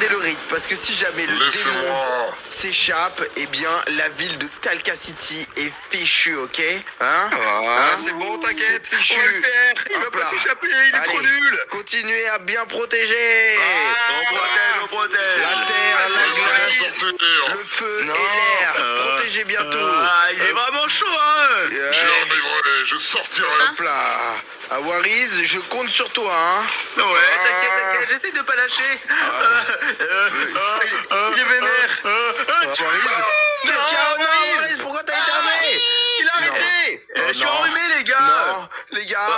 le rythme, parce que si jamais le démon Laissez-moi. s'échappe, eh bien la ville de Talca City est fichue, ok? Hein? C'est bon, t'inquiète, C'est fichu. on va le faire. Il va Hop pas là. s'échapper, il est trop Allez, nul. continuez à bien protéger. On protège. La terre, la glace, Sortir. le feu Non. et l'air. Protégez bien tout. Il est vraiment chaud, hein. J'y arriverai, je sortirai. Hop là. À Wariz, je compte sur toi, hein. Ouais, t'inquiète, j'essaie de pas lâcher. Il est vénère. Wariz, qu'est-ce qu'il y a, Wariz? Pourquoi t'as éternué? Il a arrêté. Je suis non. enrhumé, les gars. Non, les gars,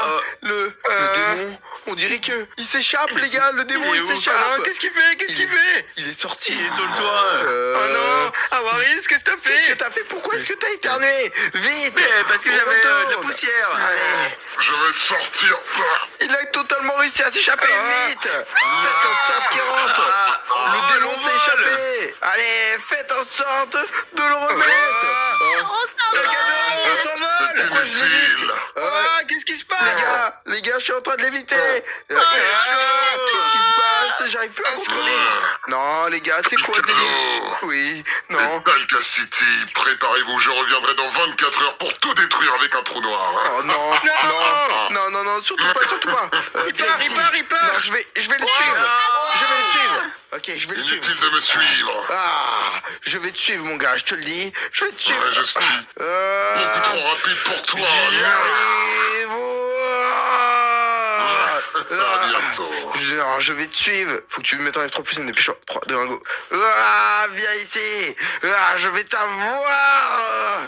le démon, on dirait que il s'échappe, les gars, le démon il s'échappe. Non, qu'est-ce qu'il fait? Il est sorti. Il est sur le toit. Oh non, Avaris, qu'est-ce que t'as qu'est-ce que fait? t'as fait? Pourquoi est-ce que t'as éternué? Vite. Mais parce que on j'avais de la retourne. poussière. Allez, Je vais sortir. il a totalement réussi à s'échapper. Vite, faites en sorte qu'il rentre. Le démon s'est échappé. Allez, faites en sorte de le remettre. On s'envole. C'est Pourquoi je l'évite? inutile. Qu'est-ce qui se passe? Les gars, je suis en train de l'éviter. Qu'est-ce qui se passe? J'arrive plus à contrôler. Non, les gars, c'est quoi le délire? Oui, non. Talca City, préparez-vous, je reviendrai dans 24 heures pour tout détruire avec un trou noir. Oh non, non, surtout pas. Il part. Non, je vais le suivre. Je vais le suivre. Ok, je vais le suivre. Inutile de me suivre. Ah, je vais te suivre, mon gars, je te le dis. Je vais te suivre. Ouais, je suis beaucoup trop rapide pour toi. J'arrive. À bientôt. Je vais te suivre. Faut que tu me mettes en F3 plus, on est plus chaud. 3, 2, 1, go. Ah, viens ici. Ah, je vais t'avoir.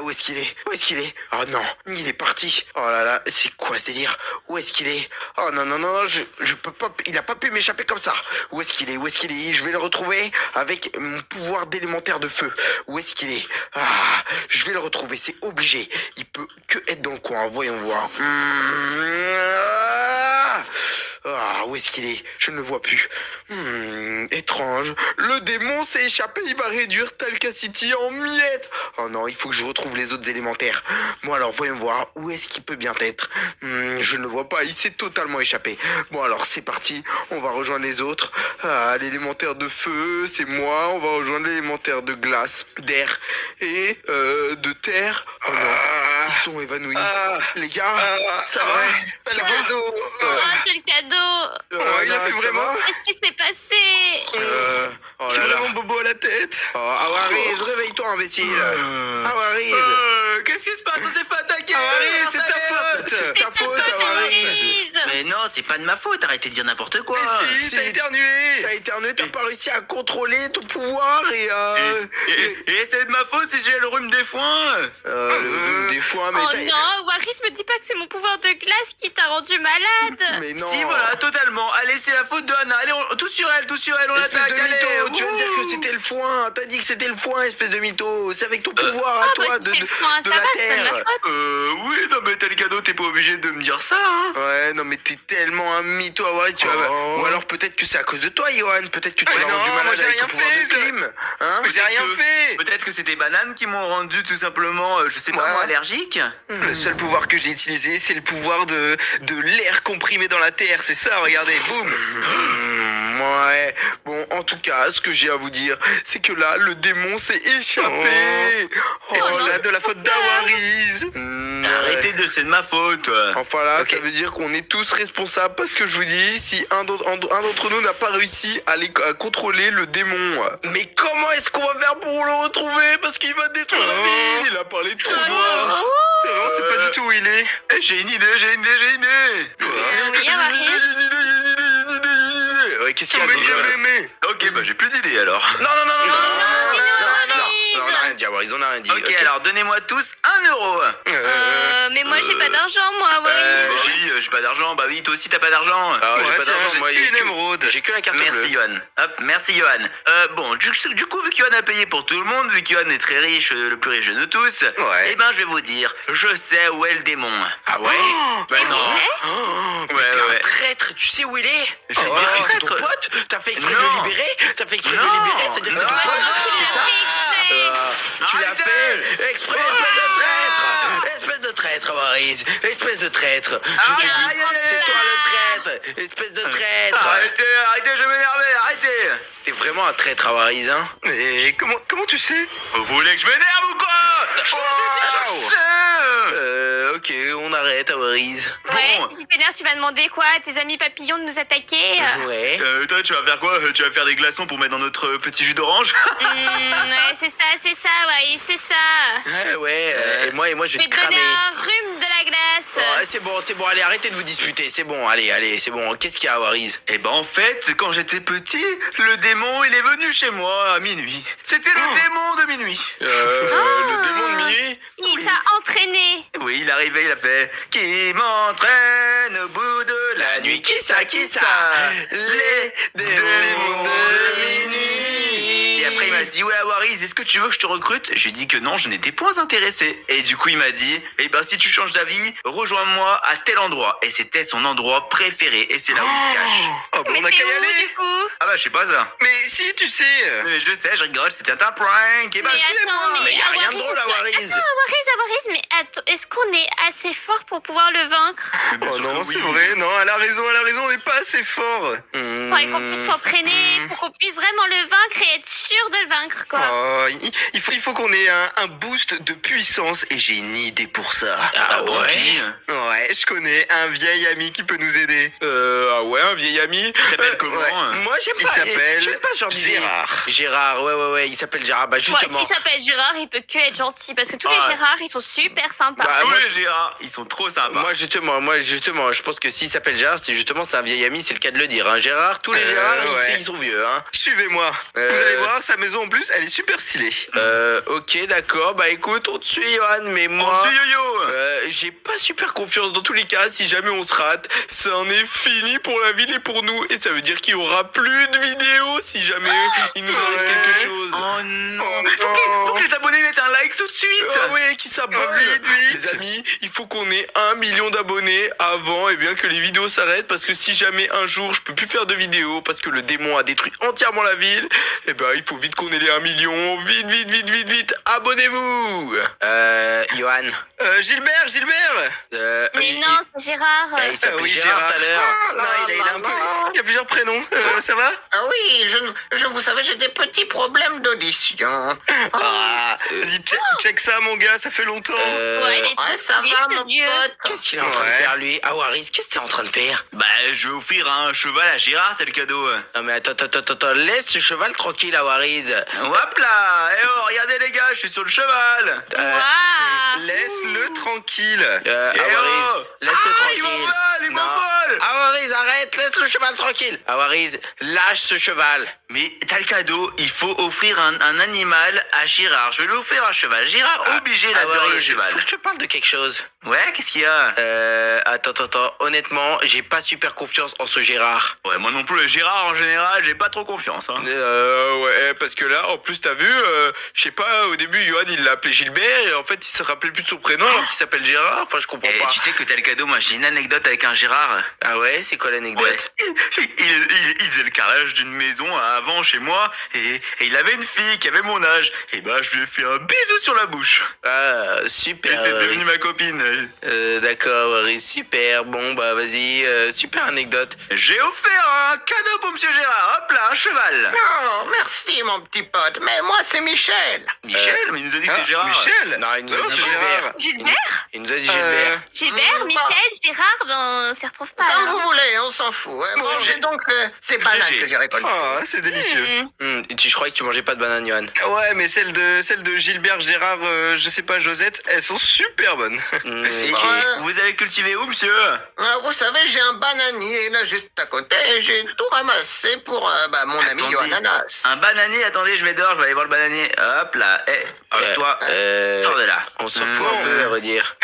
Où est-ce qu'il est? Oh non, il est parti. Oh là là, c'est quoi ce délire? Où est-ce qu'il est? Oh non, je peux pas. Il a pas pu m'échapper comme ça. Où est-ce qu'il est? Je vais le retrouver avec mon pouvoir d'élémentaire de feu. Où est-ce qu'il est? Ah, je vais le retrouver, c'est obligé. Il peut que être dans le coin. Voyons voir. Ah, où est-ce qu'il est? Je ne le vois plus. Étrange. Le démon s'est échappé, il va réduire Talca City en miettes. Oh non, il faut que je retrouve les autres élémentaires. Bon alors, voyons voir, où est-ce qu'il peut bien être? Je ne le vois pas, il s'est totalement échappé. Bon alors, c'est parti, on va rejoindre les autres. Ah, l'élémentaire de feu, c'est moi. On va rejoindre l'élémentaire de glace, d'air et de terre. Oh non, ils sont évanouis. Les gars, ça va? Ça va? C'est le cadeau. Il a fait ça vraiment. va? Qu'est-ce qui s'est passé? Oh C'est là là. vraiment bobo à la tête. Oh, Awariz, réveille-toi, imbécile. Awariz. Qu'est-ce qui se passe? On s'est fait attaquer. C'est ta faute. C'est ta faute, Awariz. Mais non, c'est pas de ma faute, arrêtez de dire n'importe quoi. Si, t'as éternué. T'as éternué, t'as pas réussi à contrôler ton pouvoir et Et c'est de ma faute si j'ai le rhume des foins. des fois, mais Oh non, Waris me dit pas que c'est mon pouvoir de glace qui t'a rendu malade. mais non. Si, voilà, totalement. Allez, c'est la faute de Anna. Allez, tout sur elle, on Espèce l'attaque. de Allez. mytho, tu vas me dire que c'était le foin. T'as dit que c'était le foin, espèce de mytho. C'est avec ton pouvoir à Ah, toi bah, de c'était le foin, de ça la va, c'est pas de ma terre. faute. Oui, non, mais t'as le cadeau, t'es pas obligé de me dire ça, hein. Ouais, non, mais t'es tellement un mytho, Awariz. Ou alors peut-être que c'est à cause de toi, Johan. Peut-être que tu Ah, l'as non, rendu moi, malade j'ai avec rien ton pouvoir fait, de clim. Hein? J'ai rien fait. Peut-être que c'est des bananes qui m'ont rendu tout simplement, je sais pas Ouais. moi, allergique. Le seul pouvoir que j'ai utilisé, c'est le pouvoir de l'air comprimé dans la terre. C'est ça, regardez, boum. Ouais, bon, en tout cas, ce que j'ai à vous dire, c'est que là, le démon s'est échappé. Et tout là- ça de la faute d'Awariz. Ouais. Arrêtez de, c'est de ma faute. Enfin là, Ok. ça veut dire qu'on est tous responsables parce que je vous dis, si un d'entre nous n'a pas réussi à contrôler le démon. Mais comment est-ce qu'on va faire pour le retrouver? Parce qu'il va détruire la ville. Il a parlé de trou noir. C'est vrai, on sait pas du tout où il est. J'ai une idée. Oui, Waris. Ouais, qu'est-ce qu'il y a? Mais. Ok, bah j'ai plus d'idées alors. Non, on a rien dit, Awariz, on a rien dit. Ok, alors donnez-moi tous 1 euro. Mais moi j'ai pas d'argent, moi, Waris. Oui, j'ai pas d'argent. Bah oui, toi aussi t'as pas d'argent. Ah, Ouais, j'ai pas tiens, d'argent, j'ai moi, une émeraude. J'ai que la carte Merci bleue. Johan. Hop, merci Johan. Bon, du coup, vu que Johan a payé pour tout le monde, vu que Johan est très riche, le plus riche de tous, Ouais. eh ben je vais vous dire, je sais où est le démon. Ah ouais? Ben non. Ouais, T'es un ouais. traître, tu sais où il est? Ça veut Oh, dire que c'est ton traître. pote? T'as fait exprès de Non. le libérer? T'as fait exprès de le Non. libérer? Ça veut dire que c'est ton Non. pote? C'est ça? Tu l'as Arrêtez. fait exprès, espèce de traître! Espèce de traître, Awariz! Espèce de traître! Je te Aïe, dis, aïe, aïe, c'est aïe. toi le traître! Espèce de traître! Arrêtez, je vais m'énerver, arrêtez. T'es vraiment un traître, Awariz, hein. Mais comment tu sais? Vous voulez que je m'énerve ou quoi? Ok, on arrête, Awariz. Ouais, Bon. si tu t'énerves, tu vas demander quoi à tes amis papillons de nous attaquer? Ouais. Toi, tu vas faire quoi? Tu vas faire des glaçons pour mettre dans notre petit jus d'orange? Ouais, c'est ça, ouais, c'est ça. Ouais, et moi je Je vais vais te te donner cramer. un rhume de la glace. Ouais, c'est bon, allez, arrêtez de vous disputer, c'est bon, allez, c'est bon. Qu'est-ce qu'il y a, Awariz? Eh ben en fait, quand j'étais petit, le démon il est venu chez moi à minuit. C'était le démon de minuit. Le démon de minuit? Il t'a entraîné. Oui, il arrivait, il a fait qui m'entraîne au bout de la nuit. Qui ça? Les démons de minuit. Et après il m'a dit ouais Awariz, est-ce que tu veux que je te recrute? Je lui ai dit que non, je n'étais point intéressé. Et du coup il m'a dit eh ben si tu changes d'avis, rejoins-moi à tel endroit. Et c'était son endroit préféré et c'est là où il se cache. Oh, bah, Mais on a c'est qu'à y où, aller. du coup? Ah bah je sais pas ça. Mais si, tu sais. Mais je le sais, je rigole, c'était un prank. Et bah Mais suivez-moi. attends, Mais y a rien de drôle, Awariz. Awariz, mais attends, est-ce qu'on est assez fort pour pouvoir le vaincre? Oh non, c'est vrai, non, elle a raison, on n'est pas assez fort. Faudrait qu'on puisse s'entraîner pour qu'on puisse vraiment le vaincre et être sûr de le vaincre, quoi. Oh, il faut qu'on ait un boost de puissance et j'ai une idée pour ça. Ah Bon, ouais? puis, Ouais, je connais un vieil ami qui peut nous aider. Ah ouais, un vieil ami. il s'appelle comment ouais. Moi j'aime Il pas. s'appelle J'aime pas ce genre d'idée. Gérard. Gérard, ouais, il s'appelle Gérard. Bah Ouais, justement. s'il s'appelle Gérard, il peut que être gentil parce que tous Ah. les Gérards, ils sont super sympas. Bah, Tous moi, les Gérard, ils sont trop sympas. Moi justement, je pense que s'il s'appelle Gérard, c'est un vieil ami, c'est le cas de le dire. Hein. Gérard, tous les Gérards, ouais. ils sont vieux. Hein. Suivez-moi. Vous allez voir, sa maison en plus, elle est super stylée. Ok, d'accord. Bah écoute, on te suit, Johan, mais moi, Monsieur Yo-Yo. j'ai pas super confiance dans tous les cas. Si jamais on se rate, ça en est fini pour la ville et pour nous, et ça veut dire qu'il y aura plus de vidéos si jamais il nous arrive quelque chose. Oh non. Oh. Faut que les abonnés mettent un like tout de suite. Ah ouais, qui s'abonne. Vite. Les amis, il faut qu'on ait 1 million d'abonnés avant que les vidéos s'arrêtent, parce que si jamais un jour je peux plus faire de vidéos parce que le démon a détruit entièrement la ville, il faut vite qu'on ait les 1 million. Vite, abonnez-vous. Johan. Gilbert. Mais non, c'est Gérard. Il s'appelait oui, Gérard tout à l'heure. Non, il a plusieurs prénoms. Ça va? Ah oui, vous savez, j'ai des petits problèmes d'audition. Ah, vas-y, check ça, mon gars, ça fait longtemps. Ouais, il est Ouais, tout ça triste, va, le mon vieux. pote. Qu'est-ce qu'il est en train de Ouais. faire lui? Ah Waris, qu'est-ce que t'es en train de faire? Bah, je vais offrir un cheval à Gérard, tel cadeau. Non mais attends, laisse ce cheval tranquille à Waris. Hop là. Eh oh, regardez les gars, je suis sur le cheval. Waouh. Laisse-le tranquille. Eh Awaris, oh. laisse-le Ah, tranquille. il Non. m'envole. Awaris, arrête, laisse le cheval tranquille. Awaris, lâche ce cheval. Mais t'as le cadeau, il faut offrir un animal à Gérard. Je vais lui offrir un cheval. Gérard, obligé d'adore le Awaris, cheval. faut que je te parle de quelque chose. Ouais, qu'est-ce qu'il y a? Attends, honnêtement, j'ai pas super confiance en ce Gérard. Ouais, moi non plus, Gérard en général, j'ai pas trop confiance. Hein. Ouais, parce que là, en plus, t'as vu, je sais pas, au début, Johan, il l'a appelé Gilbert, et en fait, il se rappelait plus de son prénom, alors qu'il s'appelle Gérard, enfin, je comprends Et pas. tu sais que t'as le cadeau, moi j'ai une anecdote avec un Gérard. Ah ouais, c'est quoi l'anecdote? Ouais. Il faisait le carrelage d'une maison avant chez moi et il avait une fille qui avait mon âge. Et bah je lui ai fait un bisou sur la bouche. Ah, Et super. c'est devenu Waris. ma copine. D'accord, Waris, super. Bon, bah, vas-y, super anecdote. J'ai offert un cadeau pour Monsieur Gérard. Hop là, un cheval. Oh, merci, mon petit pote. Mais moi, c'est Michel. Michel, mais il nous a dit que Ah, c'était Gérard. Michel. Non, il nous a Non, dit c'est Gilbert. Gérard. Gilbert Il nous a dit Gilbert. Gilbert, bah. Michel, Gérard, ben, on s'y retrouve pas. Comme là. vous voulez, on s'en fout. Mangez donc ces bananes GG. que j'ai récoltées. Ah, c'est délicieux. Je croyais que tu mangeais pas de banane, Johan. Ouais, mais celles de Gilbert, Gérard, je sais pas, Josette, elles sont super bonnes. Et Ok. vous avez cultivé où, monsieur? Vous savez, j'ai un bananier là juste à côté. J'ai tout ramassé pour mon ami Attendez. Johannanas. Un bananier, attendez, je vais dehors, je vais aller voir le bananier. Hop là, avec toi, sors de là. On s'en fout un peu, à vrai dire.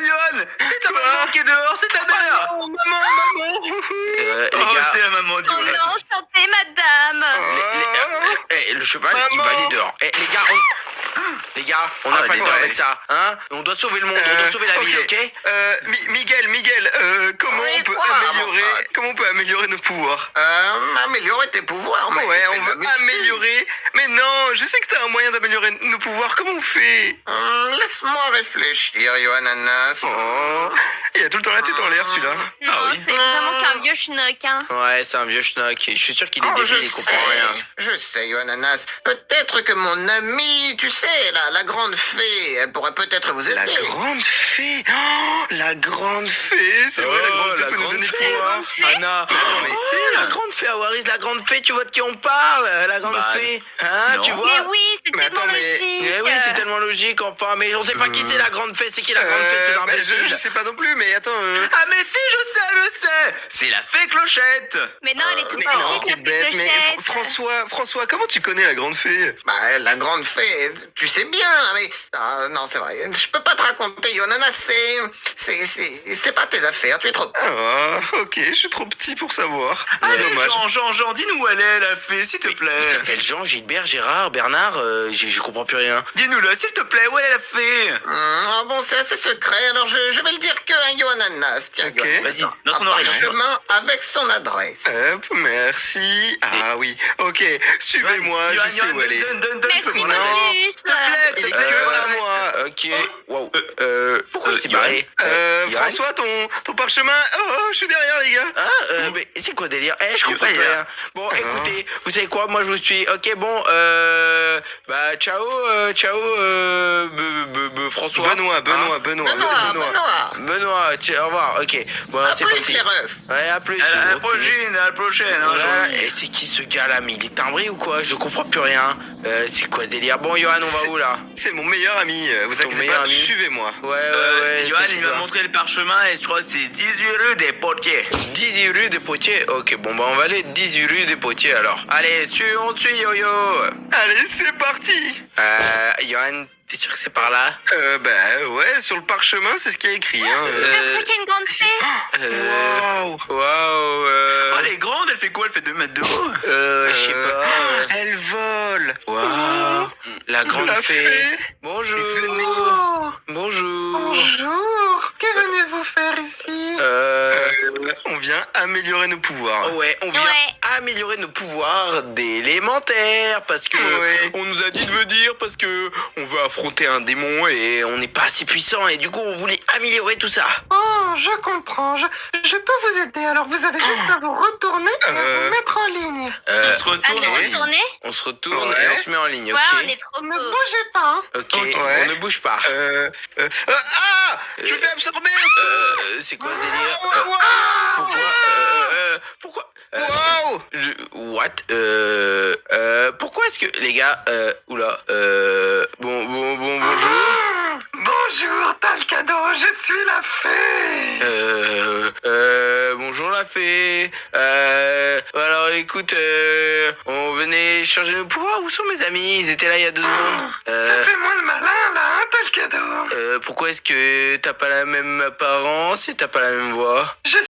Johan, c'est ta maman qui est dehors, c'est ta mère. Oh, maman. Les Oh, gars, c'est la maman du Oh non, chantez, madame. le cheval, il Maman. va aller dehors. Les gars, on n'a Ah, pas le dis temps donc, avec ça, hein? On doit sauver le monde, on doit sauver la ville, ok? Miguel, comment Oui, on peut quoi, améliorer, mon pote comment on peut améliorer nos pouvoirs? Améliorer tes pouvoirs. Mais Ouais, fais on de la veut muscu. améliorer. Mais non, je sais que t'as un moyen d'améliorer nos pouvoirs, comment on fait? Laisse-moi réfléchir, Yohananas. Oh, il a tout le temps la tête en l'air celui-là. Non, Ah oui. c'est vraiment qu'un vieux schnock, hein. Ouais, c'est un vieux schnock. Je suis sûr qu'il est Oh, débile, je il sais, comprend rien. je sais, Yohananas. Peut-être que mon amie, tu sais, la grande fée, elle pourrait peut-être vous aider. La grande fée. Oh, la grande fée, c'est vrai, la grande fée peut nous donner fée. pouvoir. grande fée. Anna. La grande fée, Awaris, la grande fée, tu vois de qui on parle? La grande Bah, fée. Hein, non. tu vois? Mais oui, c'est Mais tellement attends, mais- logique. Mais oui, c'est tellement logique, enfin. Mais on sait pas qui c'est la grande fée. C'est qui la grande fée, Bah, c'est je sais pas non plus, mais attends. Ah mais si, je sais. C'est la fée Clochette. Mais non, elle est toute Mais petite, non, la t'es petite bête. Mais clochette. François, comment tu connais la grande fée? Bah, la grande fée, tu sais bien, mais... Ah, non, c'est vrai, je peux pas te raconter, Yohananas, c'est pas tes affaires, tu es trop petit. Ah, ok, je suis trop petit pour savoir. Allez, Dommage. Jean, dis-nous où elle est, la fée, s'il te plaît. Il s'appelle Jean, Gilbert, Gérard, Bernard. Je comprends plus rien. Dis-nous-le, s'il te plaît, où est la fée? Ah bon, c'est assez secret, alors je vais le dire que un Yohananas. Tiens, Ok. Yohananas, Vas-y, un notre nom est parchemin avec son adresse. Hop, merci. Ah oui, ok, suivez-moi, je sais où elle est. Donne, Merci, fais-moi non. la- Modus. S'il te plaît, Il est s'il te plaît, que voilà. à moi. Ok. Wow. Pourquoi il s'est Yoann barré? Yoann François, ton parchemin. Oh, je suis derrière, les gars. Ah, mais c'est quoi délire? Je comprends pas, plus il y a- rien. Bon, écoutez, vous savez quoi? Moi, je vous suis. Ok, bon, bah, ciao, François. Benoît. Benoît, au revoir. Ok, bon, À c'est plus, parti. les refs. Ouais, à plus. À la Ok. prochaine, hein, Voilà. Jean-Louis. Et c'est qui ce gars-là? Mais il est timbré ou quoi? Je comprends plus rien. C'est quoi ce délire? Bon, Johan, on va C'est- où là? C'est mon meilleur ami. Vous Ton inquiétez meilleur pas, ami suivez-moi. Ouais. Johan, il m'a montré le parchemin et je crois que c'est 18 rue des Potiers. 18 rue des Potiers. Ok, bon, bah, on va aller 18 rue des Potiers alors. Allez, on te suit, yo-yo. Allez, c'est parti. Johan, t'es sûr que c'est par là? Bah ouais, sur le parchemin, c'est ce qu'il y a écrit. Hein. C'est pour ça qu'il y a une grande fée. Waouh. Oh, elle est grande, elle fait quoi? Elle fait 2 mètres de haut. Je sais pas. Elle vole. Waouh. La grande La fée. fée. Bonjour. Oh, Bonjour. bonjour, que venez-vous faire ici? On vient améliorer nos pouvoirs. Ouais, on vient Ouais. améliorer nos pouvoirs d'élémentaire parce que Ouais. on nous a dit de venir parce que on veut affronter un démon et on n'est pas assez puissant et du coup on voulait améliorer tout ça. Oh, je comprends, je peux vous aider, alors vous avez juste à vous retourner et à vous mettre en ligne. On se retourne. Allez, oui. retournez. On se retourne Ouais. et on se met en ligne, Ouais, ok? on est trop Ne beaux. bougez pas, hein. Ok, Ouais. on ne bouge pas. Je fais absorber. C'est quoi le délire? Pourquoi? Waouh. What? Pourquoi est-ce que les gars? Oula. Bonjour. Bonjour, Talcado, je suis la fée. Bonjour la fée. Alors écoute, on venait changer nos pouvoirs. Où sont mes amis? Ils étaient là il y a 2 secondes. Fais-moi le malin, là, hein, Talcado. Pourquoi est-ce que t'as pas la même apparence et t'as pas la même voix? Je